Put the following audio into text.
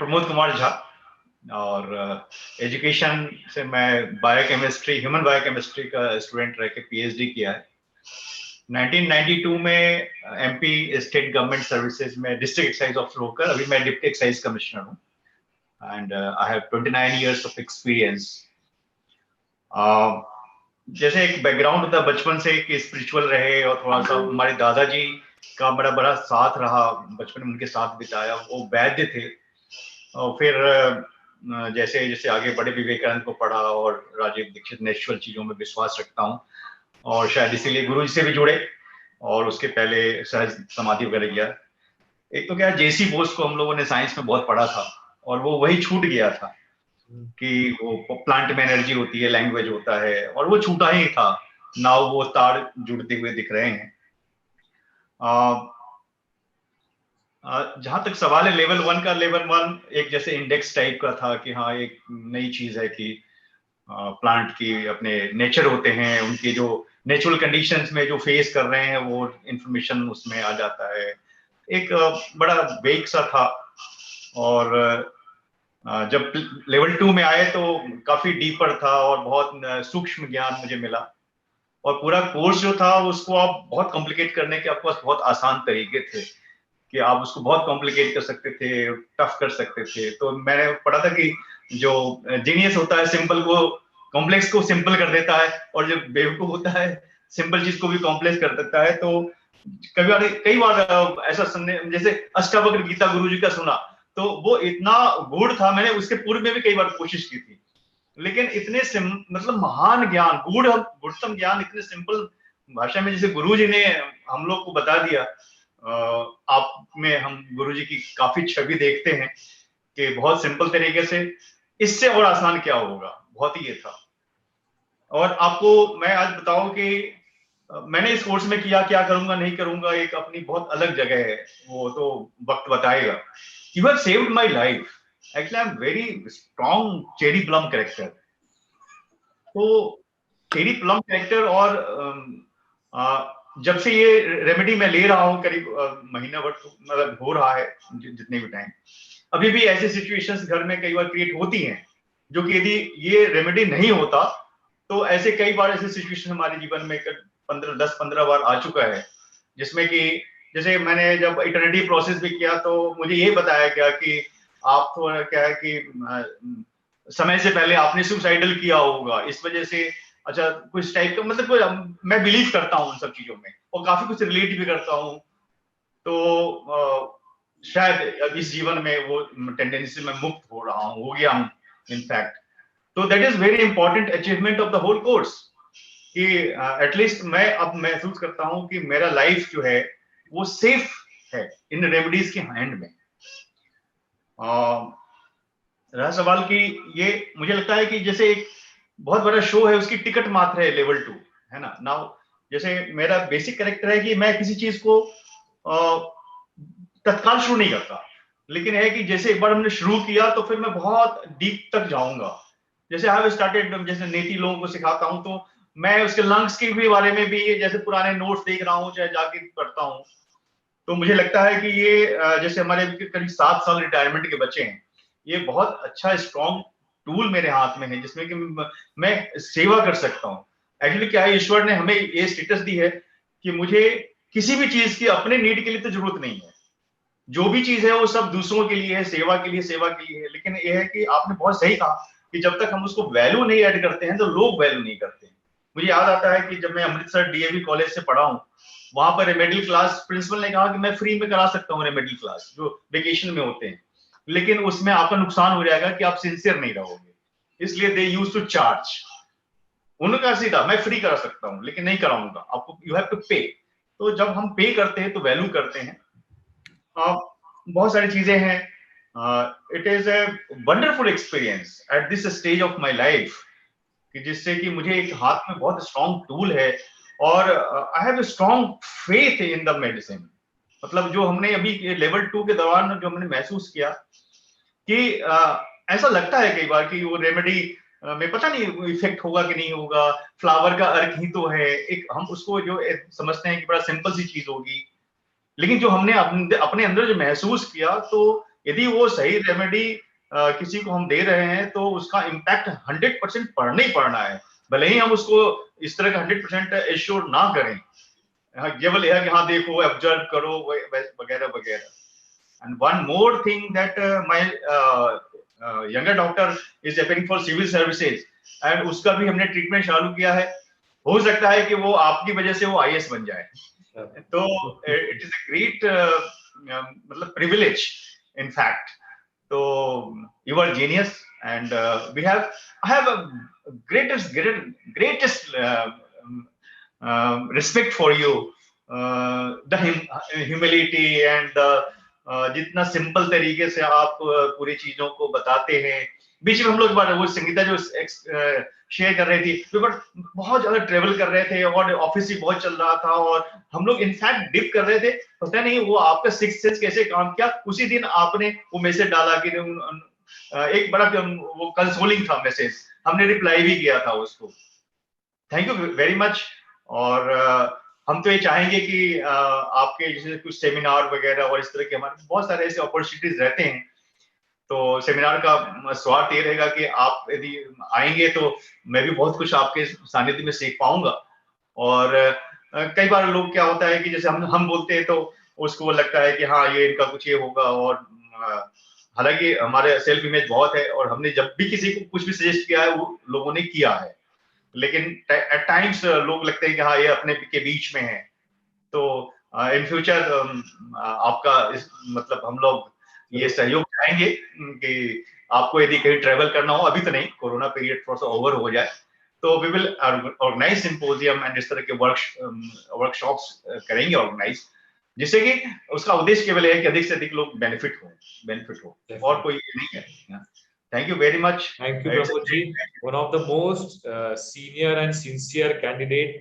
प्रमोद कुमार झा और एजुकेशन से मैं बायोकेमिस्ट्री, ह्यूमन बायोकेमिस्ट्री का स्टूडेंट रह के पीएचडी किया है। 1992 में एमपी स्टेट गवर्नमेंट सर्विसेज में डिस्ट्रिक्ट एक्साइज ऑफिसर होकर अभी मैं डिप्टी एक्साइज कमिश्नर हूँ and I have 29 years of experience. जैसे एक बैकग्राउंड होता है बचपन से कि स्पिरिचुअल रहे और थोड़ा सा हमारे दादाजी का बड़ा बड़ा साथ रहा, बचपन में उनके साथ बिताया, वो वैद्य थे। और फिर जैसे जैसे आगे बड़े विवेकानंद को पढ़ा और राजीव दीक्षित नेचुरल चीजों में विश्वास रखता हूँ और शायद इसीलिए गुरु जी से भी जुड़े और उसके पहले सहज समाधि वगैरह किया। एक तो क्या जेसी बोस को हम लोगों ने साइंस में बहुत पढ़ा था और वो वही छूट गया था कि वो प्लांट में एनर्जी होती है, लैंग्वेज होता है, और वो छूटा ही था। नाउ वो तार जुड़ते हुए दिख रहे हैं। जहां तक सवाल है लेवल 1 का, लेवल 1 एक जैसे इंडेक्स टाइप का था कि हाँ एक नई चीज है कि प्लांट की अपने नेचर होते हैं, उनके जो नेचुरल कंडीशंस में जो फेस कर रहे हैं वो इंफॉर्मेशन उसमें आ जाता है। एक बड़ा वेग सा था और जब लेवल 2 में आए तो काफी डीपर था और बहुत सूक्ष्म ज्ञान मुझे मिला और पूरा कोर्स जो था उसको आप बहुत कॉम्प्लिकेट करने के आपके पास बहुत आसान तरीके थे कि आप उसको बहुत कॉम्प्लिकेट कर सकते थे, टफ कर सकते थे। तो मैंने पढ़ा था कि जो जीनियस होता है सिंपल को, कॉम्प्लेक्स को सिंपल कर देता है, और जो बेवकूफ होता है सिंपल चीज को भी कॉम्प्लेक्स कर देता है। तो कई बार ऐसा सुनने, जैसे अष्टावक्र गीता गुरु जी का सुना तो वो इतना गूढ़ था, मैंने उसके पूर्व में भी कई बार कोशिश की थी, लेकिन इतने मतलब महान ज्ञान, गुढ़तम ज्ञान इतने सिंपल भाषा में जैसे गुरु जी ने हम लोग को बता दिया। आप में हम गुरुजी की काफी छवि देखते हैं कि बहुत सिंपल तरीके से, इससे और आसान क्या होगा, बहुत ही ये था। और आपको मैं आज बताऊं कि मैंने इस कोर्स में किया, क्या करूंगा नहीं करूंगा एक अपनी बहुत अलग जगह है, वो तो वक्त बताएगा। You have saved my life, actually I am very strong cherry plum character. तो चेरी प्लम कैरेक्टर, और जब से ये रेमेडी मैं ले रहा हूँ करीब महीना भर मतलब हो रहा है, जितने भी टाइम, अभी भी ऐसी सिचुएशंस घर में कई बार क्रिएट होती हैं जो कि यदि ये रेमेडी नहीं होता तो ऐसे कई बार ऐसे सिचुएशन हमारे जीवन में 10-15 बार आ चुका है, जिसमें कि जैसे मैंने जब इटर्निटी प्रोसेस भी किया तो मुझे ये बताया गया कि आप थोड़ा क्या है कि समय से पहले आपने सुसाइडल किया होगा, इस वजह से अच्छा कुछ टाइप का, मतलब मैं बिलीव करता हूँ उन सब चीजों में और काफी कुछ रिलेट भी करता हूँ। तो शायद इस जीवन में वो टेंडेंसी से मैं मुक्त हो रहा हूँ, हो गया हूँ इनफैक्ट। तो that is very important achievement of the whole course कि एटलीस्ट मैं अब महसूस करता हूँ कि मेरा लाइफ जो है वो सेफ है इन रेमेडीज के हैंड में। रहा सवाल कि ये मुझे लगता है कि जैसे एक बहुत बड़ा शो है, उसकी टिकट मात्र है लेवल 2, है ना। नाउ जैसे मेरा बेसिक कैरेक्टर है कि मैं किसी चीज को तत्काल शुरू नहीं करता, लेकिन है कि जैसे एक बार हमने शुरू किया तो फिर मैं बहुत डीप तक जाऊंगा। जैसे आई हैव स्टार्टेड, जैसे नेती लोगों को सिखाता हूं तो मैं उसके लंग्स के भी बारे में भी जैसे पुराने नोट्स देख रहा हूँ, चाहे जाके पढ़ता हूँ। तो मुझे लगता है कि ये जैसे हमारे करीब 7 साल रिटायरमेंट के बच्चे हैं, ये बहुत अच्छा स्ट्रॉन्ग टूल मेरे हाथ में है जिसमें कि मैं सेवा कर सकता हूँ। एक्चुअली क्या है, ईश्वर ने हमें ये स्टेटस दी है कि मुझे किसी भी चीज की अपने नीड के लिए तो जरूरत नहीं है, जो भी चीज है वो सब दूसरों के लिए है, सेवा के लिए, सेवा के लिए है। लेकिन ये है कि आपने बहुत सही कहा कि जब तक हम उसको वैल्यू नहीं ऐड करते हैं तो लोग वैल्यू नहीं करते हैं। मुझे याद आता है कि जब मैं अमृतसर डीएवी कॉलेज से पढ़ा हूँ, वहां पर रेमेडियल क्लास प्रिंसिपल ने कहा कि मैं फ्री में करा सकता हूँ रेमेडियल क्लास जो वेकेशन में होते हैं, लेकिन उसमें आपका नुकसान हो जाएगा कि आप सिंसियर नहीं रहोगे, इसलिए दे यूज्ड टू चार्ज। उनका सीधा मैं फ्री करा सकता हूँ लेकिन नहीं कराऊंगा, आपको यू हैव टू पे। तो जब हम पे करते हैं तो वैल्यू करते हैं। बहुत सारी चीजें हैं। It is a wonderful experience at this stage of my life कि जिससे कि मुझे एक हाथ में बहुत स्ट्रॉन्ग टूल है और I have strong faith in the medicine. मतलब जो हमने अभी लेवल 2 के दौरान जो हमने महसूस किया कि ऐसा लगता है कई बार कि वो रेमेडी में पता नहीं इफेक्ट होगा कि नहीं होगा, फ्लावर का अर्क ही तो है, एक हम उसको जो समझते हैं कि बड़ा सिंपल सी चीज होगी, लेकिन जो हमने अपने अंदर जो महसूस किया तो यदि वो सही रेमेडी किसी को हम दे रहे हैं तो उसका इम्पैक्ट 100% पड़ना ही पड़ना है, भले ही हम उसको इस तरह का 100% एश्योर ना करें, केवल यह कि हाँ देखो ऑब्जर्व करो वगैरह वगैरह। And one more thing that my younger doctor is appearing for civil services, and उसका भी हमने ट्रीटमेंट चालू किया है। हो सकता है कि वो आपकी वजह से वो आईएएस बन जाए, तो इट इज अ ग्रेट मतलब प्रिविलेज इन फैक्ट। तो you are genius, and I have a greatest respect for you, the humility and जितना सिंपल तरीके से आप पूरी चीजों को बताते हैं। बीच में हम लोग वो संगीता जो शेयर कर रही थी, बट बहुत ज्यादा ट्रेवल कर रहे थे और ऑफिस ही बहुत चल रहा था और हम लोग इनफैक्ट डिप कर रहे थे, पता नहीं वो आपका सिक्स सेंस कैसे काम किया। उसी दिन आपने वो मैसेज डाला कि एक बड़ा वो कंसोलिंग था मैसेज, हमने रिप्लाई भी किया था उसको। Thank you very much. और हम तो ये चाहेंगे कि आपके जैसे कुछ सेमिनार वगैरह और इस तरह के हमारे बहुत सारे ऐसे अपॉर्चुनिटीज रहते हैं, तो सेमिनार का स्वार्थ ये रहेगा कि आप यदि आएंगे तो मैं भी बहुत कुछ आपके सानिध्य में सीख पाऊंगा। और कई बार लोग क्या होता है कि जैसे हम बोलते हैं तो उसको लगता है कि हाँ ये इनका कुछ ये होगा, और हालांकि हमारे सेल्फ इमेज बहुत है और हमने जब भी किसी को कुछ भी सजेस्ट किया है वो लोगों ने किया है, लेकिन एट टाइम्स लोग लगते हैं कि हाँ ये अपने के बीच में है। तो इन फ्यूचर आपका मतलब हम लोग ये सहयोग चाहेंगे कि आपको यदि कहीं ट्रेवल करना हो, अभी तो नहीं, कोरोना पीरियड थोड़ा सा ओवर हो जाए, तो we will organise symposium and इस तरह के वर्कशॉप्स करेंगे ऑर्गेनाइज, जिससे कि उसका उद्देश्य केवल है कि अधिक से अधिक लोग बेनिफिट हो, और कोई नहीं है। Thank you very much. Thank you, Pramod ji. One of the most senior and sincere candidate